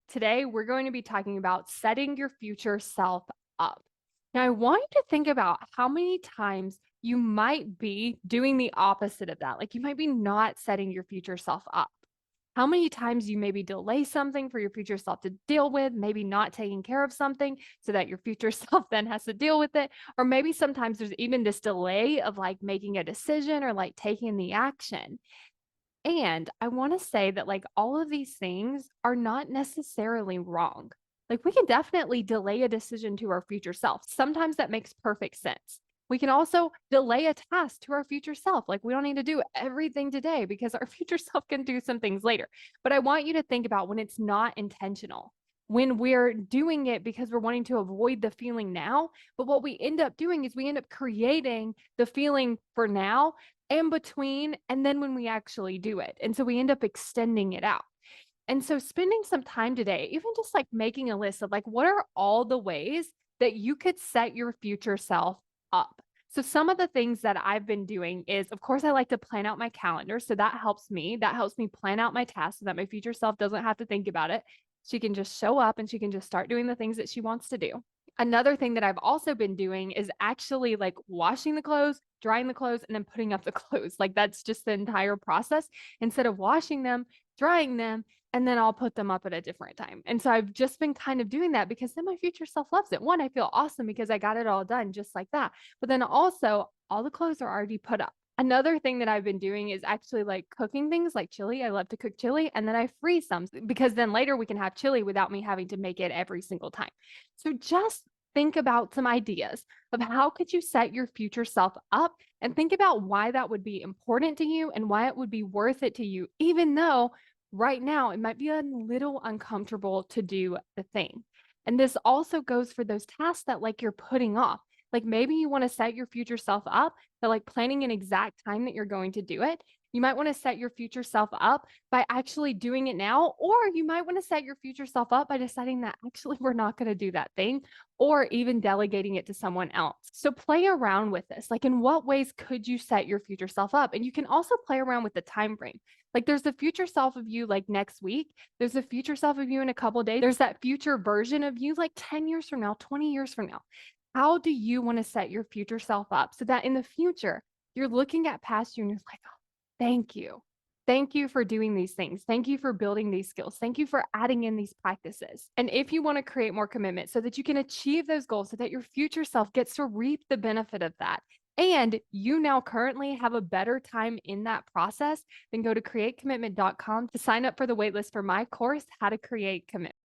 Today, we're going to be talking about setting your future self up. Now, I want you to think about how many times you might be doing the opposite of that. Like you might be not setting your future self up. How many times you maybe delay something for your future self to deal with, maybe not taking care of something so that your future self then has to deal with it. Or maybe sometimes there's even this delay of like making a decision or like taking the action. And I want to say that, like, all of these things are not necessarily wrong. Like, we can definitely delay a decision to our future self. Sometimes that makes perfect sense. We can also delay a task to our future self. Like, we don't need to do everything today because our future self can do some things later. But I want you to think about when it's not intentional, when we're doing it because we're wanting to avoid the feeling now. But what we end up doing is we end up creating the feeling for now in between, and then when we actually do it. And so we end up extending it out. And so spending some time today, even just like making a list of like, what are all the ways that you could set your future self up? So some of the things that I've been doing is, of course, I like to plan out my calendar. So that helps me. That helps me plan out my tasks so that my future self doesn't have to think about it. She can just show up and she can just start doing the things that she wants to do. Another thing that I've also been doing is actually like washing the clothes, drying the clothes, and then putting up the clothes. Like that's just the entire process instead of washing them, drying them, and then I'll put them up at a different time. And so I've just been kind of doing that because then my future self loves it. One, I feel awesome because I got it all done just like that. But then also, all the clothes are already put up. Another thing that I've been doing is actually like cooking things like chili. I love to cook chili and then I freeze some because then later we can have chili without me having to make it every single time. So just think about some ideas of how could you set your future self up and think about why that would be important to you and why it would be worth it to you, even though right now it might be a little uncomfortable to do the thing. And this also goes for those tasks that like you're putting off. Like maybe you want to set your future self up, but like planning an exact time that you're going to do it. You might want to set your future self up by actually doing it now, or you might want to set your future self up by deciding that actually we're not going to do that thing or even delegating it to someone else. So play around with this. Like in what ways could you set your future self up? And you can also play around with the time frame. Like there's the future self of you like next week. There's the future self of you in a couple days. There's that future version of you like 10 years from now, 20 years from now. How do you want to set your future self up so that in the future you're looking at past you and you're like, oh, thank you. Thank you for doing these things. Thank you for building these skills. Thank you for adding in these practices. And if you want to create more commitment so that you can achieve those goals, so that your future self gets to reap the benefit of that, and you now currently have a better time in that process, then go to createcommitment.com to sign up for the waitlist for my course, How to Create Commitment.